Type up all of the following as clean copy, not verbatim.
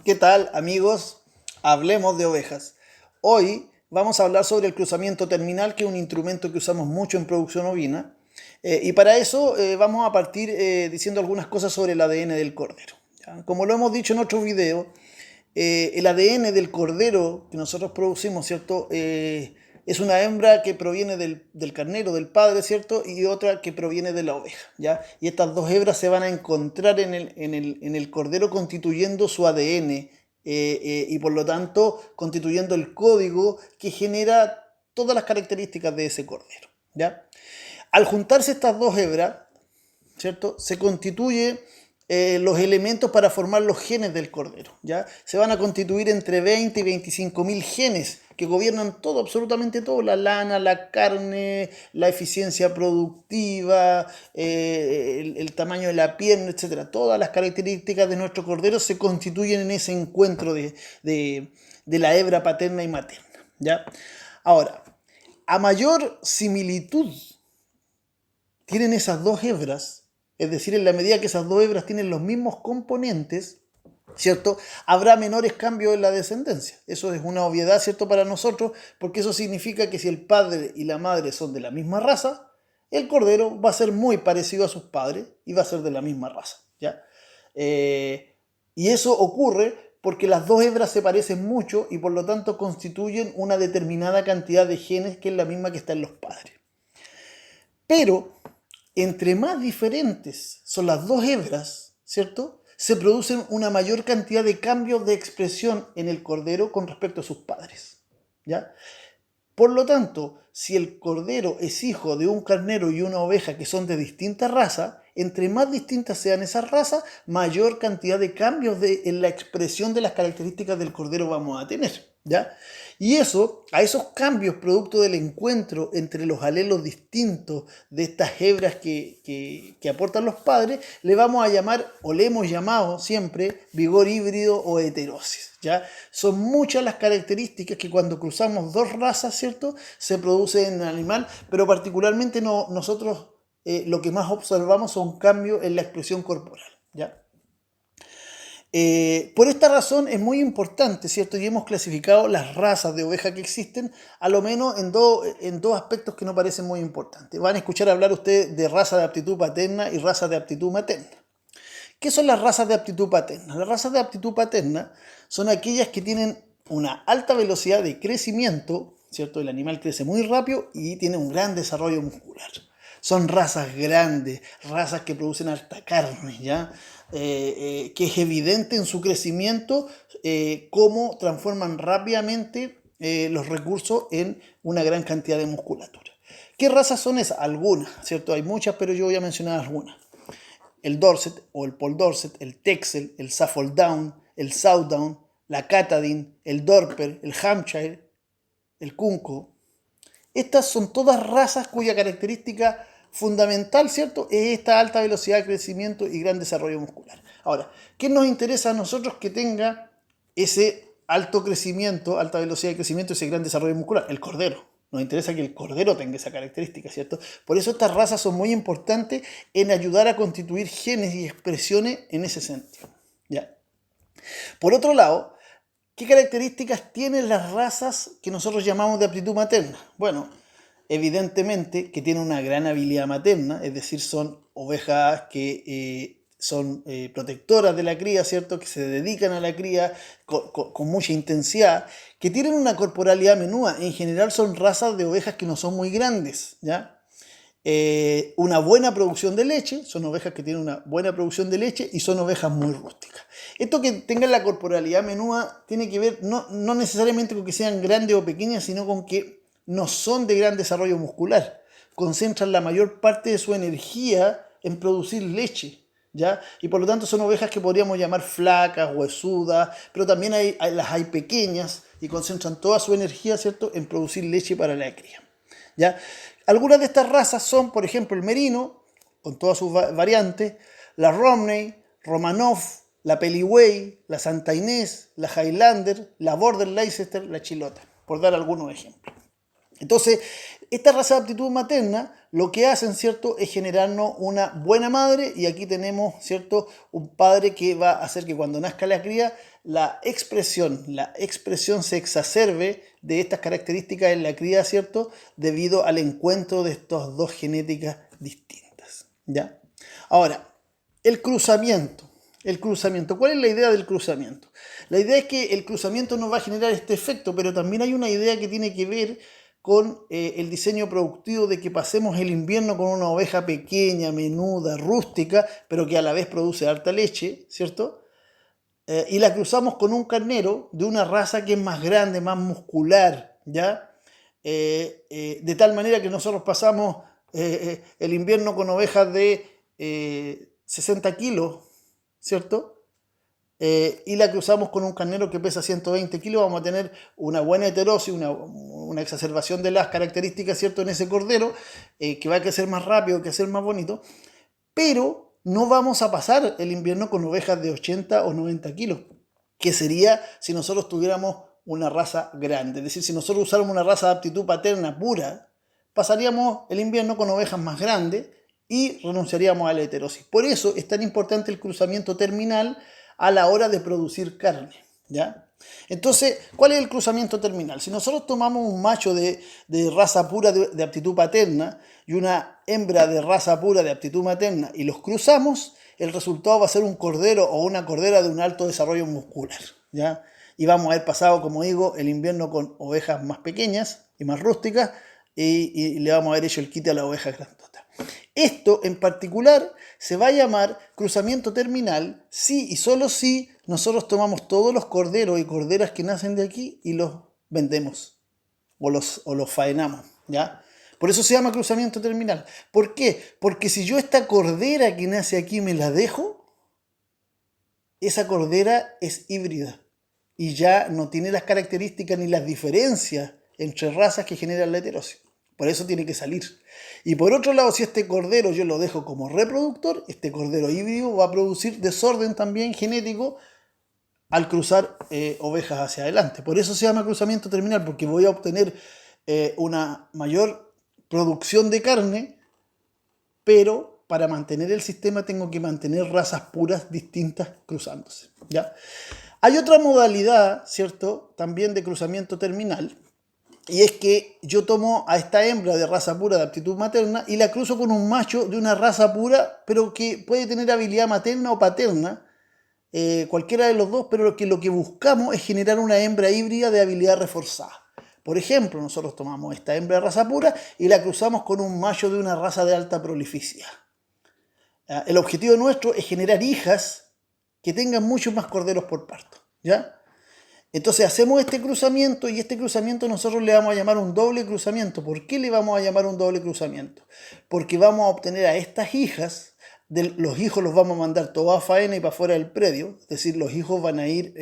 ¿Qué tal, amigos? Hablemos de ovejas. Hoy vamos a hablar sobre el cruzamiento terminal, que es un instrumento que usamos mucho en producción ovina. Y para eso vamos a partir diciendo algunas cosas sobre el ADN del cordero. ¿Ya? Como lo hemos dicho en otro video, el ADN del cordero que nosotros producimos, ¿cierto? Es una hembra que proviene del carnero, del padre, ¿cierto? Y otra que proviene de la oveja, ¿ya? Y estas dos hebras se van a encontrar en el cordero constituyendo su ADN y por lo tanto constituyendo el código que genera todas las características de ese cordero, ¿ya? Al juntarse estas dos hebras, ¿cierto? Se constituye los elementos para formar los genes del cordero, ¿ya? Se van a constituir entre 20 y 25 mil genes que gobiernan todo, absolutamente todo, la lana, la carne, la eficiencia productiva, el tamaño de la pierna, etc. Todas las características de nuestro cordero se constituyen en ese encuentro de la hebra paterna y materna, ¿ya? Ahora, a mayor similitud tienen esas dos hebras, es decir, en la medida que esas dos hebras tienen los mismos componentes, ¿cierto? Habrá menores cambios en la descendencia. Eso es una obviedad, ¿cierto? Para nosotros, porque eso significa que si el padre y la madre son de la misma raza, el cordero va a ser muy parecido a sus padres y va a ser de la misma raza, ¿ya? Y eso ocurre porque las dos hebras se parecen mucho y por lo tanto constituyen una determinada cantidad de genes que es la misma que está en los padres. Pero entre más diferentes son las dos hebras, ¿cierto? Se producen una mayor cantidad de cambios de expresión en el cordero con respecto a sus padres, ¿ya? Por lo tanto, si el cordero es hijo de un carnero y una oveja que son de distinta raza, entre más distintas sean esas razas, mayor cantidad de cambios en la expresión de las características del cordero vamos a tener, ¿ya? Y eso, a esos cambios producto del encuentro entre los alelos distintos de estas hebras que aportan los padres, le vamos a llamar, o le hemos llamado siempre, vigor híbrido o heterosis, ¿ya? Son muchas las características que cuando cruzamos dos razas, ¿cierto?, se producen en el animal, pero particularmente nosotros lo que más observamos son cambios en la expresión corporal, ¿ya? Por esta razón es muy importante, ¿cierto? Y hemos clasificado las razas de oveja que existen, a lo menos en dos aspectos que nos parecen muy importantes. Van a escuchar hablar ustedes de raza de aptitud paterna y raza de aptitud materna. ¿Qué son las razas de aptitud paterna? Las razas de aptitud paterna son aquellas que tienen una alta velocidad de crecimiento, ¿cierto? El animal crece muy rápido y tiene un gran desarrollo muscular. Son razas grandes, razas que producen alta carne, ¿ya? Que es evidente en su crecimiento cómo transforman rápidamente los recursos en una gran cantidad de musculatura. ¿Qué razas son esas? Algunas, ¿cierto? Hay muchas, pero yo voy a mencionar algunas. El Dorset o el Poll Dorset, el Texel, el Suffolk Down, el Southdown, la Catadin, el Dorper, el Hampshire, el Kunko. Estas son todas razas cuya característica fundamental, ¿cierto?, es esta alta velocidad de crecimiento y gran desarrollo muscular. Ahora, ¿qué nos interesa a nosotros que tenga ese alto crecimiento, alta velocidad de crecimiento y ese gran desarrollo muscular? El cordero. Nos interesa que el cordero tenga esa característica, ¿cierto? Por eso estas razas son muy importantes en ayudar a constituir genes y expresiones en ese sentido, ¿ya? Por otro lado, ¿qué características tienen las razas que nosotros llamamos de aptitud materna? Bueno, evidentemente que tienen una gran habilidad materna, es decir, son ovejas que son protectoras de la cría, ¿cierto? Que se dedican a la cría con mucha intensidad, que tienen una corporalidad menuda. En general son razas de ovejas que no son muy grandes, ¿ya? Una buena producción de leche, son ovejas que tienen una buena producción de leche y son ovejas muy rústicas. Esto que tengan la corporalidad menuda tiene que ver no necesariamente con que sean grandes o pequeñas, sino con que no son de gran desarrollo muscular. Concentran la mayor parte de su energía en producir leche, ¿ya? Y por lo tanto son ovejas que podríamos llamar flacas, huesudas, pero también las hay pequeñas y concentran toda su energía, ¿cierto?, en producir leche para la cría, ¿ya? Algunas de estas razas son, por ejemplo, el merino, con todas sus variantes, la Romney, Romanov, la Peliway, la Santa Inés, la Highlander, la Border Leicester, la Chilota, por dar algunos ejemplos. Entonces, esta raza de aptitud materna lo que hacen, ¿cierto?, es generarnos una buena madre, y aquí tenemos, ¿cierto?, un padre que va a hacer que cuando nazca la cría, la expresión se exacerbe de estas características en la cría, ¿cierto?, debido al encuentro de estas dos genéticas distintas, ¿ya? Ahora, el cruzamiento. El cruzamiento. ¿Cuál es la idea del cruzamiento? La idea es que el cruzamiento nos va a generar este efecto, pero también hay una idea que tiene que ver con el diseño productivo, de que pasemos el invierno con una oveja pequeña, menuda, rústica, pero que a la vez produce harta leche, ¿cierto? Y la cruzamos con un carnero de una raza que es más grande, más muscular, ¿ya? De tal manera que nosotros pasamos el invierno con ovejas de 60 kilos, ¿cierto? Y la cruzamos con un carnero que pesa 120 kilos, vamos a tener una buena heterosis, una exacerbación de las características, ¿cierto?, en ese cordero, que va a crecer más rápido, que va a ser más bonito, pero no vamos a pasar el invierno con ovejas de 80 o 90 kilos, que sería si nosotros tuviéramos una raza grande. Es decir, si nosotros usáramos una raza de aptitud paterna pura, pasaríamos el invierno con ovejas más grandes y renunciaríamos a la heterosis. Por eso es tan importante el cruzamiento terminal a la hora de producir carne, ¿ya? Entonces, ¿cuál es el cruzamiento terminal? Si nosotros tomamos un macho de raza pura de aptitud paterna y una hembra de raza pura de aptitud materna y los cruzamos, el resultado va a ser un cordero o una cordera de un alto desarrollo muscular, ¿ya? Y vamos a haber pasado, como digo, el invierno con ovejas más pequeñas y más rústicas, y le vamos a haber hecho el quite a la oveja grandota. Esto en particular se va a llamar cruzamiento terminal si y solo si nosotros tomamos todos los corderos y corderas que nacen de aquí y los vendemos o los faenamos, ¿ya? Por eso se llama cruzamiento terminal. ¿Por qué? Porque si yo esta cordera que nace aquí me la dejo, esa cordera es híbrida y ya no tiene las características ni las diferencias entre razas que generan la heterosis. Por eso tiene que salir. Y por otro lado, si este cordero yo lo dejo como reproductor, este cordero híbrido va a producir desorden también genético al cruzar ovejas hacia adelante. Por eso se llama cruzamiento terminal, porque voy a obtener una mayor producción de carne, pero para mantener el sistema tengo que mantener razas puras distintas cruzándose, ¿ya? Hay otra modalidad, ¿cierto?, también de cruzamiento terminal, y es que yo tomo a esta hembra de raza pura de aptitud materna y la cruzo con un macho de una raza pura, pero que puede tener habilidad materna o paterna, cualquiera de los dos, pero lo que buscamos es generar una hembra híbrida de habilidad reforzada. Por ejemplo, nosotros tomamos esta hembra de raza pura y la cruzamos con un macho de una raza de alta prolificidad. El objetivo nuestro es generar hijas que tengan muchos más corderos por parto, ¿ya? Entonces hacemos este cruzamiento, y este cruzamiento nosotros le vamos a llamar un doble cruzamiento. ¿Por qué le vamos a llamar un doble cruzamiento? Porque vamos a obtener a estas hijas, los hijos los vamos a mandar todos a faena y para fuera del predio, es decir, los hijos van a ir,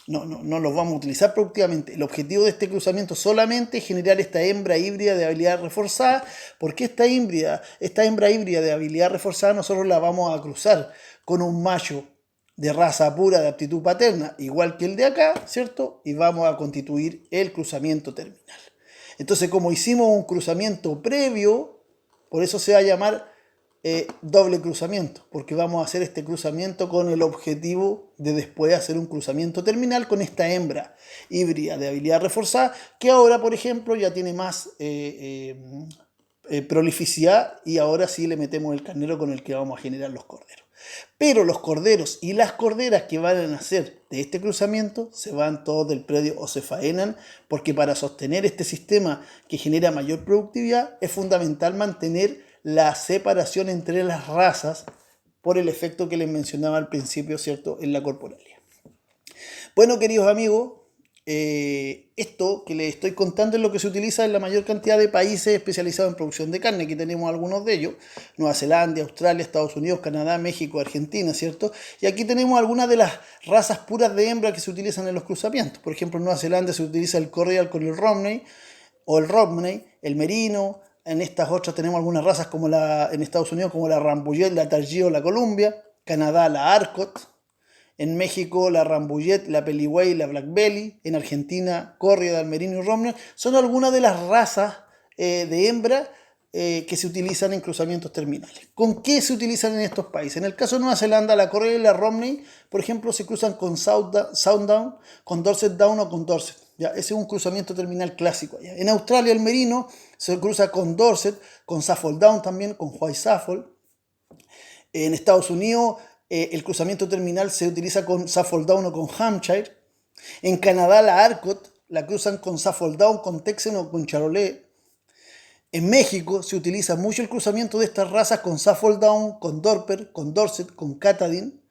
no los vamos a utilizar productivamente. El objetivo de este cruzamiento solamente es generar esta hembra híbrida de habilidad reforzada, porque esta hembra híbrida de habilidad reforzada nosotros la vamos a cruzar con un macho de raza pura de aptitud paterna, igual que el de acá, ¿cierto? Y vamos a constituir el cruzamiento terminal. Entonces, como hicimos un cruzamiento previo, por eso se va a llamar doble cruzamiento, porque vamos a hacer este cruzamiento con el objetivo de después hacer un cruzamiento terminal con esta hembra híbrida de habilidad reforzada, que ahora, por ejemplo, ya tiene más prolificidad, y ahora sí le metemos el carnero con el que vamos a generar los corderos. Pero los corderos y las corderas que van a nacer de este cruzamiento se van todos del predio o se faenan, porque para sostener este sistema que genera mayor productividad es fundamental mantener la separación entre las razas por el efecto que les mencionaba al principio, ¿cierto?, en la corporalidad. Bueno, queridos amigos, esto que les estoy contando es lo que se utiliza en la mayor cantidad de países especializados en producción de carne. Aquí tenemos algunos de ellos: Nueva Zelanda, Australia, Estados Unidos, Canadá, México, Argentina, ¿cierto? Y aquí tenemos algunas de las razas puras de hembra que se utilizan en los cruzamientos. Por ejemplo, en Nueva Zelanda se utiliza el Corrial con el Romney, o el Romney, el Merino. En estas otras tenemos algunas razas como en Estados Unidos, como la Rambouillet, la Targhee o la Columbia. Canadá, la Arcot. En México, la Rambouillet, la Peligüey, la Black Belly. En Argentina, Corrida, Almerino y Romney. Son algunas de las razas de hembra que se utilizan en cruzamientos terminales. ¿Con qué se utilizan en estos países? En el caso de Nueva Zelanda, la Corrida y la Romney, por ejemplo, se cruzan con Sounddown, con Dorset Down o con Dorset. ¿Ya? Ese es un cruzamiento terminal clásico allá. En Australia, el merino se cruza con Dorset, con Suffolk Down también, con White Suffolk. En Estados Unidos, el cruzamiento terminal se utiliza con Suffolk Down o con Hampshire. En Canadá, la Arcot la cruzan con Suffolk Down, con Texan o con Charolais. En México se utiliza mucho el cruzamiento de estas razas con Suffolk Down, con Dorper, con Dorset, con Catadin.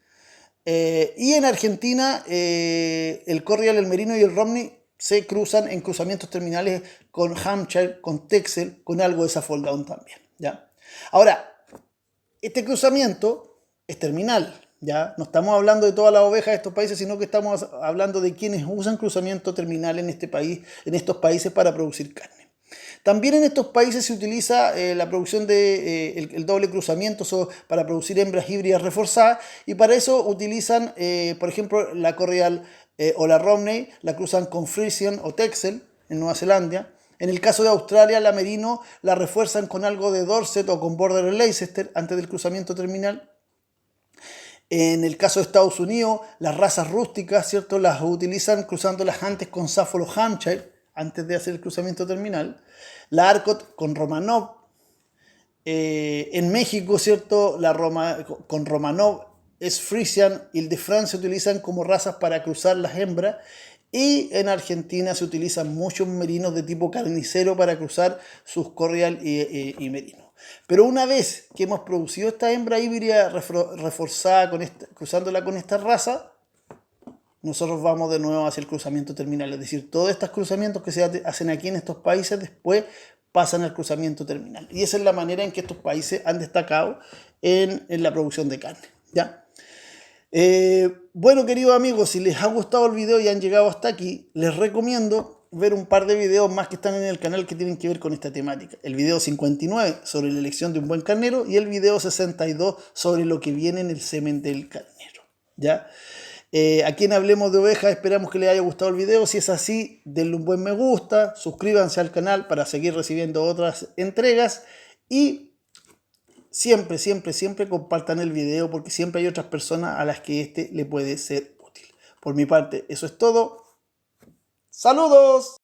Y en Argentina, el Corrial, el Merino y el Romney se cruzan en cruzamientos terminales con Hampshire, con Texel, con algo de Suffolk Down también. ¿Ya? Ahora, este cruzamiento es terminal. ¿Ya? No estamos hablando de todas las ovejas de estos países, sino que estamos hablando de quienes usan cruzamiento terminal en este país, en estos países para producir carne. También en estos países se utiliza la producción de el doble cruzamiento para producir hembras híbridas reforzadas, y para eso utilizan, por ejemplo, la Corrial o la Romney, la cruzan con Friesian o Texel en Nueva Zelanda. En el caso de Australia, la Merino la refuerzan con algo de Dorset o con Border Leicester antes del cruzamiento terminal. En el caso de Estados Unidos, las razas rústicas, ¿cierto?, las utilizan cruzándolas antes con Suffolk o Hampshire, antes de hacer el cruzamiento terminal. La Arcot con Romanov. En México, ¿cierto?, con Romanov es Friesian y el de Francia se utilizan como razas para cruzar las hembras. Y en Argentina se utilizan muchos merinos de tipo carnicero para cruzar sus Corrial y Merino. Pero una vez que hemos producido esta hembra híbrida reforzada cruzándola con esta raza, nosotros vamos de nuevo hacia el cruzamiento terminal. Es decir, todos estos cruzamientos que se hacen aquí en estos países después pasan al cruzamiento terminal. Y esa es la manera en que estos países han destacado en la producción de carne. ¿Ya? Bueno, queridos amigos, si les ha gustado el video y han llegado hasta aquí, les recomiendo ver un par de videos más que están en el canal que tienen que ver con esta temática. El video 59 sobre la elección de un buen carnero y el video 62 sobre lo que viene en el semen del carnero. ¿Ya? Aquí en Hablemos de Ovejas esperamos que les haya gustado el video. Si es así, denle un buen me gusta, suscríbanse al canal para seguir recibiendo otras entregas y siempre, siempre, siempre compartan el video porque siempre hay otras personas a las que este le puede ser útil. Por mi parte, eso es todo. ¡Saludos!